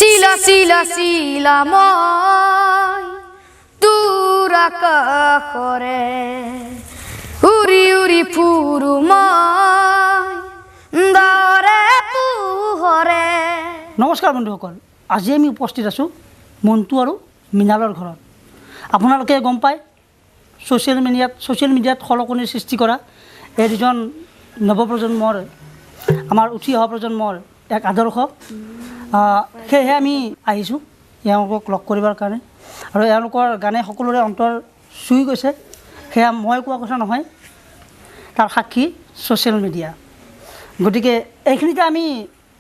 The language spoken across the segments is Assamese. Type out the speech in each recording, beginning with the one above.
Sila sila sila moi turaka kore uri uri puru moi dare puhore। নমস্কাৰ বন্ধুসকল, আজি আমি উপস্থিত আছোঁ মন্তু আৰু মৃণালৰ ঘৰত। আপোনালোকে গম পায় ছ'চিয়েল মিডিয়াত খলকনিৰ সৃষ্টি কৰা এই দুজন নৱপ্ৰজন্মৰ আমাৰ উঠি অহা প্ৰজন্মৰ এক আদৰ্শ। সেয়েহে আমি আহিছোঁ এওঁলোকক লগ কৰিবৰ কাৰণে, আৰু এওঁলোকৰ গানে সকলোৰে অন্তৰ চুই গৈছে। সেয়া মই কোৱা কথা নহয়, তাৰ সাক্ষী ছ'চিয়েল মিডিয়া। গতিকে এইখিনিতে আমি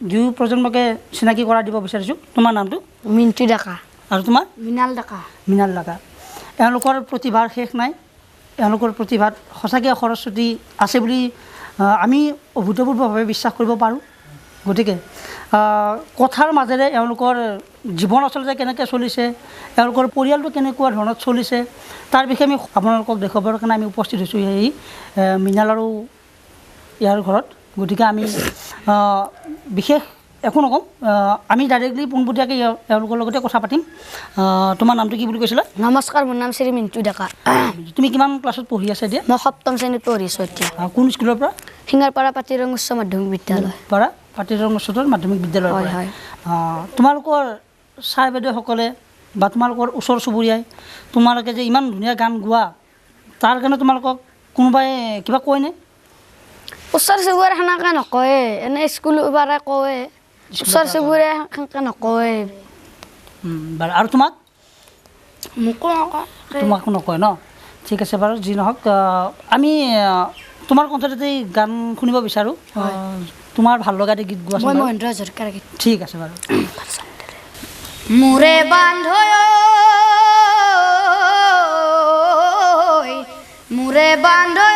দুয়ো প্ৰজন্মকে চিনাকি কৰাই দিব বিচাৰিছোঁ। তোমাৰ নামটো? মিণ্টু ডেকা। আৰু তোমাৰ? মৃণাল ডেকা। মৃণাল ডেকা। এওঁলোকৰ প্ৰতিভাৰ শেষ নাই। এওঁলোকৰ প্ৰতিভাত সঁচাকৈ সৰস্বতী আছে বুলি আমি অভূতপূৰ্বভাৱে বিশ্বাস কৰিব পাৰোঁ। গতিকে কথাৰ মাজেৰে এওঁলোকৰ জীৱন আচলতে কেনেকৈ চলিছে, এওঁলোকৰ পৰিয়ালটো কেনেকুৱা ধৰণত চলিছে, তাৰ বিষয়ে আমি আপোনালোকক দেখুৱাবৰ কাৰণে আমি উপস্থিত হৈছোঁ এই মৃণাল আৰু ইয়াৰ ঘৰত। গতিকে আমি বিশেষ একো নকওঁ, আমি ডাইৰেক্টলি পোনপটীয়াকৈ এওঁলোকৰ লগতে কথা পাতিম। তোমাৰ নামটো কি বুলি কৈছিলা? নমস্কাৰ, মোৰ নাম শ্ৰী মিণ্টু ডেকা। তুমি কিমান ক্লাছত পঢ়ি আছা এতিয়া? মই সপ্তম শ্ৰেণীত পঢ়িছোঁ এতিয়া। কোন স্কুলৰ পৰা? সিঙাৰপাৰা পাতিৰং উচ্চ মাধ্যমিক বিদ্যালয়। পৰা পাতিৰং উচ্চতৰ মাধ্যমিক বিদ্যালয়ৰ পৰা। হয়। তোমালোকৰ ছাৰ বাইদেউসকলে বা তোমালোকৰ ওচৰ চুবুৰীয়াই তোমালোকে যে ইমান ধুনীয়া গান গোৱা, তাৰ কাৰণে তোমালোকক কোনোবাই কিবা কয়নে? ওচৰ চুবুৰীয়া সেনেকৈ নকয়ে, এনেই স্কুলৰ পৰা কয়, ওচৰ চুবুৰীয়া সেনেকৈ নকয়। বাৰু আৰু তোমাক? মোকো নকয়। তোমাকো নকয় ন? ঠিক আছে বাৰু, যি নহওক আমি তোমাৰ কণ্ঠতে গান শুনিব বিচাৰোঁ। তোমাৰ ভাল লগা গীত গোৱাচোন। মই মহেন্দ্ৰ হাজৰিকাৰ গীত। ঠিক আছে বাৰু। মোৰে বান্ধৈ মোৰে বান্ধৈ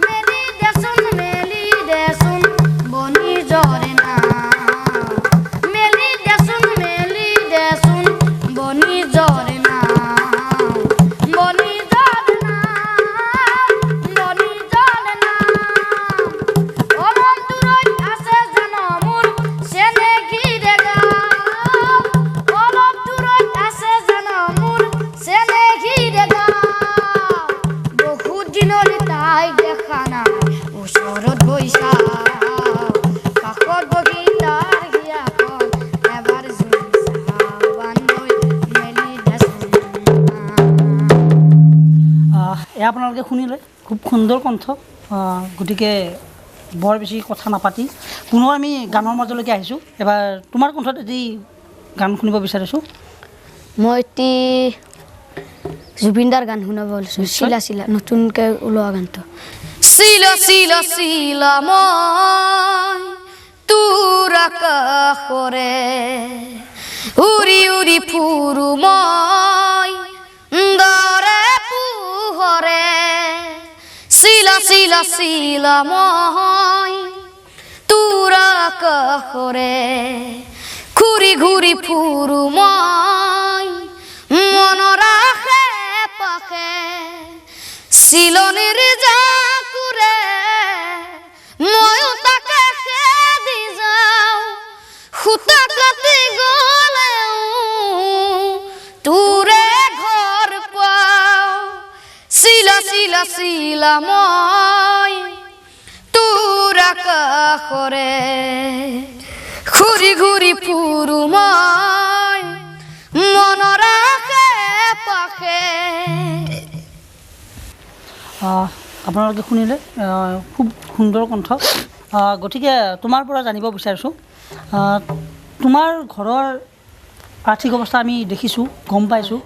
মেলি দেচোন বনি জৰে না, মেলি দেচোন বনি জৰে না, বনি জৰে না, বনি জৰে না। অলপ দূৰত আছে জানো মোৰ চেনেহী ডেকা, অলপ দূৰত আছে জানো মোৰ চেনেহী ডেকা। বহুত দিনলৈ তাইক দেখা নাই, ওচৰত বৈছা কাষত বহি তাৰ হিয়াখন এবাৰ জুই চাওঁ বান্ধৈ মেলি দেচোন। এয়া আপোনালোকে শুনিলে, খুব সুন্দৰ কণ্ঠ। গতিকে বৰ বেছি কথা নাপাতি পুনৰ আমি গানৰ মাজলৈকে আহিছোঁ। এবাৰ তোমাৰ কণ্ঠত এটি গান শুনিব বিচাৰিছোঁ। মই এতিয়া জুবিনদাৰ গান শুনাব লৈছোঁ, চিলা চিলা, নতুনকৈ ওলোৱা গানটো। চিলা চিলা চিলা মই তোৰ আকাশৰে উৰি উৰি ফুৰো মই দৰে পোহৰে। চিলা চিলা চিলা মই তোৰ আকাশৰে ঘূৰি ঘূৰি ফুৰো মই মনৰ আশে পাশে। চিলনিৰ জাকুৰে ময়ো তাকে খেদি যাওঁ, সূতা কাটি গ'লেও তোৰে ঘৰ পাওঁ। চিলা চিলা চিলা মই তোৰ আকাশৰে ঘূৰি ঘূৰি ফুৰো মই মনৰ আশে পাশে। আপোনালোকে শুনিলে, খুব সুন্দৰ কণ্ঠ। গতিকে তোমাৰ পৰা জানিব বিচাৰিছোঁ, তোমাৰ ঘৰৰ আৰ্থিক অৱস্থা আমি দেখিছোঁ, গম পাইছোঁ।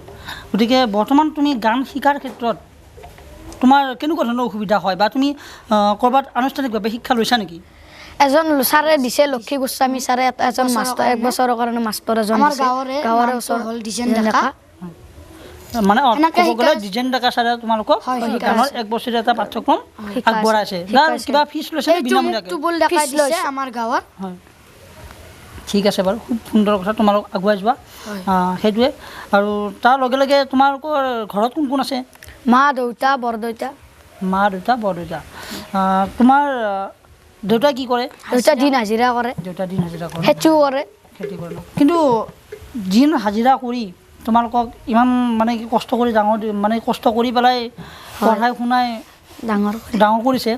গতিকে বৰ্তমান তুমি গান শিকাৰ ক্ষেত্ৰত তোমাৰ কেনেকুৱা ধৰণৰ অসুবিধা হয়, বা তুমি ক'ৰবাত আনুষ্ঠানিকভাৱে শিক্ষা লৈছা নেকি? এজন ছাৰে দিছে, লক্ষী গোস্বামী ছাৰে এজন মাষ্টৰ, 1 বছৰৰ কাৰণে মাষ্টৰ এজন দিছে। গাঁৱৰে ওচৰ হ'ল ডিজাইন ডেকা। মানে ক'ব গ'লে ডিজাইন ডেকা ছাৰে তোমালোকক গানৰ 1 বছৰীয়া এটা পাঠ্যক্ৰম আগবঢ়াইছে। কিবা ফিজ লৈছে নে বিনামূলীয়াকৈ? আমাৰ গাঁৱত। হয়, ঠিক আছে বাৰু, খুব সুন্দৰ কথা, তোমালোক আগুৱাই যোৱা। সেইটোৱে। আৰু তাৰ লগে লগে তোমালোকৰ ঘৰত কোন কোন আছে? মা দেউতা বৰদেউতা। মা দেউতা বৰদেউতা। তোমাৰ দেউতা কি কৰে? দেউতা দিন হাজিৰা কৰে। দেউতা দিন হাজিৰা কৰে। খেতিও কৰে। খেতি কৰে ন কিন্তু দিন হাজিৰা কৰি তোমালোকক ইমান মানে কি কষ্ট কৰি মানে কষ্ট কৰি পেলাই পঢ়াই শুনাই ডাঙৰ কৰিছে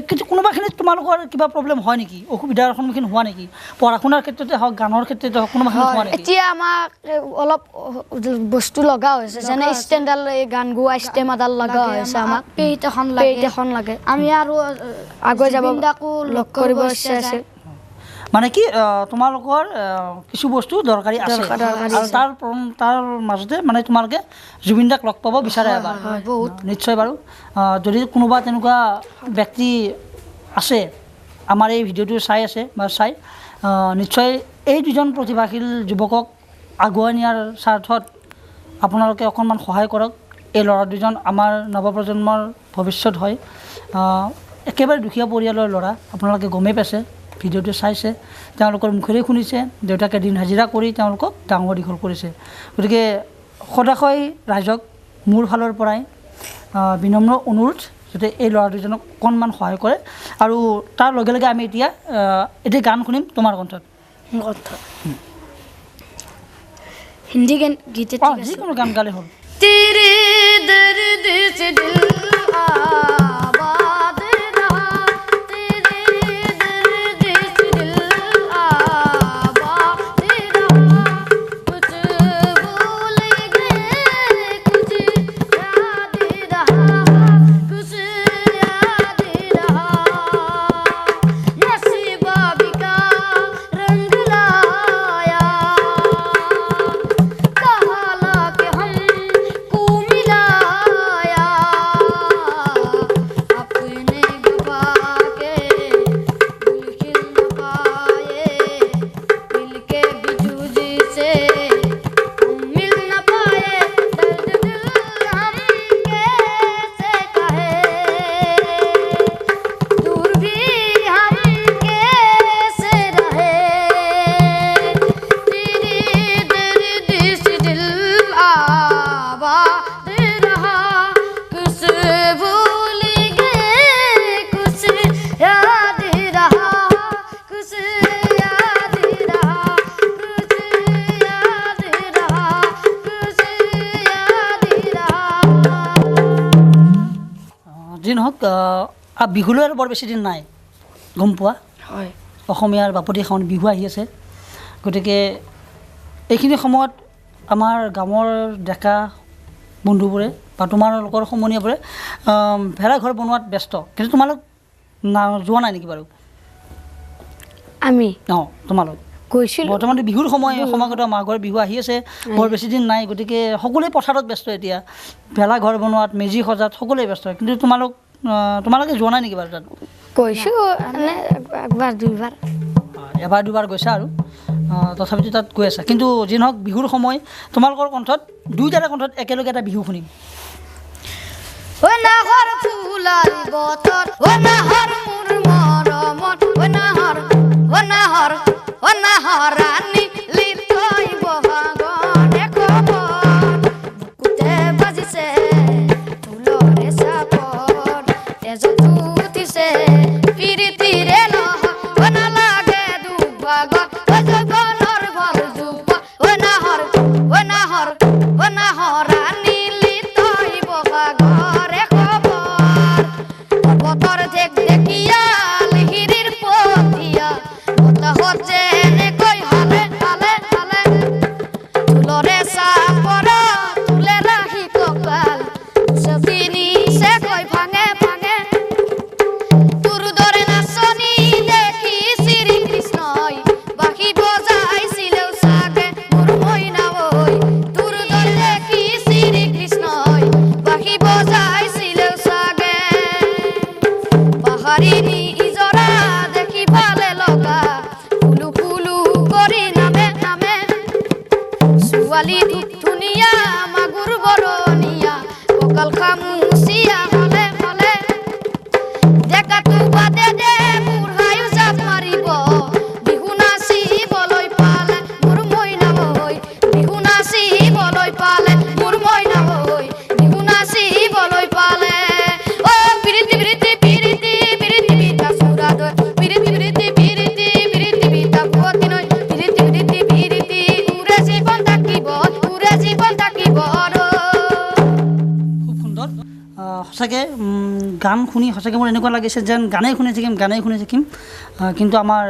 কিন্তু কোনোবাখিনিত তোমালোকৰ কিবা প্ৰব্লেম হয় নেকি অসুবিধাৰ সন্মুখীন হোৱা নেকি পঢ়া শুনাৰ ক্ষেত্ৰতে হওক গানৰ ক্ষেত্ৰতে হওক কোনোবাখিনিত হোৱা নেকি এতিয়া আমাক অলপ বস্তু লগা হৈছে যেনে ষ্টেণ্ডাল গান গোৱা ষ্টেম এডাল লগা হৈছে আমাক পেইট এখন লাগে আমি আৰু আগুৱাই যাব লগ কৰিব ইচ্ছা আছে মানে কি তোমালোকৰ কিছু বস্তু দৰকাৰী আছে আৰু তাৰ মাজতে মানে তোমালোকে জুবিন দাক লগ পাব বিচাৰে এবাৰ নিশ্চয় বাৰু যদি কোনোবা তেনেকুৱা ব্যক্তি আছে আমাৰ এই ভিডিঅ'টো চাই আছে বা চাই নিশ্চয় এই দুজন প্ৰতিভাশীল যুৱকক আগুৱাই নিয়াৰ স্বাৰ্থত আপোনালোকে অকণমান সহায় কৰক এই ল'ৰা দুজন আমাৰ নৱপ্ৰজন্মৰ ভৱিষ্যত হয় একেবাৰে দুখীয়া পৰিয়ালৰ ল'ৰা আপোনালোকে গমেই পাইছে ভিডিঅ'টো চাইছে তেওঁলোকৰ মুখেৰে শুনিছে দেউতাকে দিন হাজিৰা কৰি তেওঁলোকক ডাঙৰ দীঘল কৰিছে গতিকে সদাশয় ৰাইজক মোৰ ফালৰ পৰাই বিনম্ৰ অনুৰোধ যাতে এই ল'ৰা দুজনক অকণমান সহায় কৰে আৰু তাৰ লগে লগে আমি এতিয়া গান শুনিম তোমাৰ কণ্ঠত হিন্দী গীত যিকোনো গান গালে হ'ল तेरे दर्द से दिल आबाद रहा तेरे दर्द से दिल आबाद रहा कुछ भूल गए कुछ याद रहा कुछ याद रहा नसीबा बिका रंग लाया कहाला के हम मिलाया अपने गवा के दिल खिल न पाए दिल के बिजूज से हम मिल न पाए दर्द दिल हम कैसे कहे दूर भी हम कैसे रहे तेरे दर्द से दिल आबाद रहा कुछ भूल गए कुछ याद रहा कुछ याद रहा कुछ याद रहा कुछ याद रहा যি নহওক বিহুলৈ আৰু বৰ বেছি দিন নাই গম পোৱা হয় অসমীয়াৰ বাপতি সাহোন বিহু আহি আছে গতিকে এইখিনি সময়ত আমাৰ গাঁৱৰ ডেকা বন্ধুবোৰে বা তোমালোকৰ সমনীয়াবোৰে ভেলাঘৰ বনোৱাত ব্যস্ত কিন্তু তোমালোক যোৱা নাই নেকি বাৰু আমি তোমালোক গৈছিলোঁ বৰ্তমানটো বিহুৰ সমাগত মাঘৰ বিহু আহি আছে বৰ বেছি দিন নাই গতিকে সকলোৱে পথাৰত ব্যস্ত এতিয়া ভেলাঘৰ বনোৱাত মেজি সজাত সকলোৱে ব্যস্ত কিন্তু তোমালোকে যোৱা নাই নেকি বাৰু তাত গৈছোঁ এনে একবাৰ দুইবাৰ এবাৰ দুবাৰ গৈছা আৰু তথাপিতো তাত গৈ আছা কিন্তু যি নহওক বিহুৰ সময় তোমালোকৰ কণ্ঠত দুয়োটাৰে কণ্ঠত একেলগে এটা বিহু শুনিম নাহৰ ফুলাৰ বতৰ নাহৰ মোৰ মৰমত নাহৰ ৰাণী লিপই বহাগনে খবৰ বুকুতে বাজিছে ফুলৰে চাপৰ তেজত উঠিছে প্ৰীতিৰে লহৰ নালাগে দুভাগত জগনৰ ভৰ জোপা নাহৰ ৰাণী লিপই বহাগৰে খবৰ বতৰ দেখিয়া লিহিৰিৰ পতিয়া বতাহত যেনেকৈ হালে হালে হালে ফুলৰে চাপৰ তুলে ৰাখি কঁকাল চকিনিছে কৈ ভাঙে ভাঙে তোৰ দৰে নাচনি দেখি শ্ৰীকৃষ্ণই বাঁহী বজাইছিলেও চাগে মোৰ মইনা ঐ তোৰ দৰে দেখি শ্ৰীকৃষ্ণই বাঁহী বজাইছিলেও চাগে পাহাৰিনী ইজৰা দেখি ভালে লগা ফুলু ফুলু কৰি নামে নামে ছোৱালী ধুনীয়া মাগুৰ বৰণীয়া কঁকাল খামুচিয়া হলে হলে ডেকাটো বাদে দে বুঢ়ায়ো জাপ মাৰিব বিহু নাচিবলৈ পালে মোৰ মইনা ঐ বিহু নাচিবলৈ পালে মোৰ মইনা ঐ বিহু নাচিবলৈ পালে অ প্ৰীতি প্ৰীতি প্ৰীতি প্ৰীতি বিতা সুৰা দৈ প্ৰীতি প্ৰীতি প্ৰীতি প্ৰীতি বিতা পুৱতি নৈ প্ৰীতি প্ৰীতি গান শুনি সঁচাকৈ মোৰ এনেকুৱা লাগিছে যেন গানেই শুনি থাকিম কিন্তু আমাৰ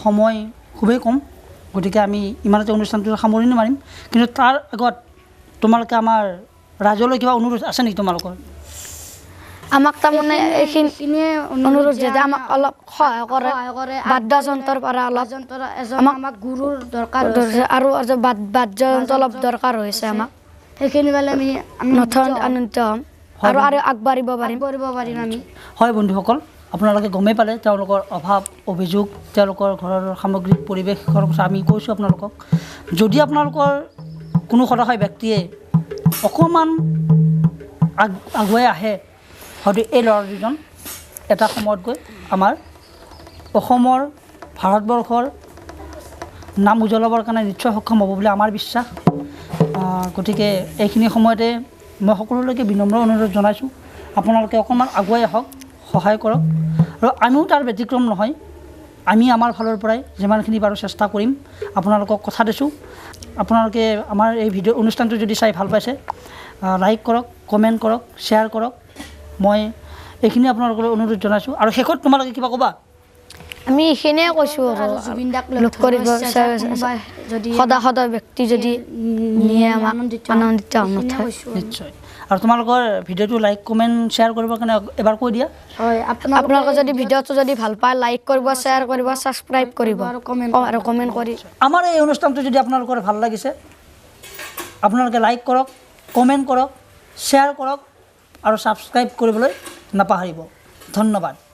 সময় খুবেই কম গতিকে আমি ইমানতে অনুষ্ঠানটো সামৰণি মাৰিম কিন্তু তাৰ আগত তোমালোকে আমাৰ ৰাইজলৈ কিবা অনুৰোধ আছে নেকি তোমালোকৰ আমাক তাৰমানে এইখিনিয়ে অনুৰোধ যে আমাক অলপ সহায় কৰে বাদ্যযন্ত্ৰৰ পৰা অলপ আমাক গুৰুৰ দৰকাৰ আৰু বাদ্যযন্ত্ৰ অলপ দৰকাৰ হৈছে আমাক সেইখিনি পালে আমি নথন আনন্দিত হ'ম আৰু আগবাঢ়িব পাৰিম আমি হয় বন্ধুসকল আপোনালোকে গমেই পালে তেওঁলোকৰ অভাৱ অভিযোগ তেওঁলোকৰ ঘৰৰ সামগ্ৰিক পৰিৱেশৰ কথা আমি কৈছোঁ আপোনালোকক যদি আপোনালোকৰ কোনো সদস্য ব্যক্তিয়ে অকণমান আগুৱাই আহে হয়তো এই ল'ৰা দুজন এটা সময়ত গৈ আমাৰ অসমৰ ভাৰতবৰ্ষৰ নাম উজ্বলাবৰ কাৰণে নিশ্চয় সক্ষম হ'ব বুলি আমাৰ বিশ্বাস গতিকে এইখিনি সময়তে মই সকলোলৈকে বিনম্ৰ অনুৰোধ জনাইছোঁ আপোনালোকে অকণমান আগুৱাই আহক সহায় কৰক আৰু আমিও তাৰ ব্যতিক্ৰম নহয় আমি আমাৰ ফালৰ পৰাই যিমানখিনি পাৰোঁ চেষ্টা কৰিম আপোনালোকক কথা দিছোঁ আপোনালোকে আমাৰ এই ভিডিঅ' অনুষ্ঠানটো যদি চাই ভাল পাইছে লাইক কৰক কমেণ্ট কৰক শ্বেয়াৰ কৰক মই এইখিনি আপোনালোকলৈ অনুৰোধ জনাইছোঁ আৰু শেষত তোমালোকে কিবা ক'বা আমি এইখিনিয়ে কৈছোঁ আৰু জুবিন দাক লগ কৰিব যদি সদায় ব্যক্তি যদি নিয়ে আমাক আনন্দিত হ'ম নিশ্চয় আৰু তোমালোকৰ ভিডিঅ'টো লাইক কমেণ্ট শ্বেয়াৰ কৰিবৰ কাৰণে এবাৰ কৈ দিয়া হয় আপোনালোকে যদি ভিডিঅ'টো যদি ভাল পায় লাইক কৰিব শ্বেয়াৰ কৰিব ছাবস্ক্ৰাইব কৰিব আৰু কমেণ্ট কৰি আমাৰ এই অনুষ্ঠানটো যদি আপোনালোকৰ ভাল লাগিছে আপোনালোকে লাইক কৰক কমেণ্ট কৰক শ্বেয়াৰ কৰক আৰু ছাবস্ক্ৰাইব কৰিবলৈ নাপাহৰিব ধন্যবাদ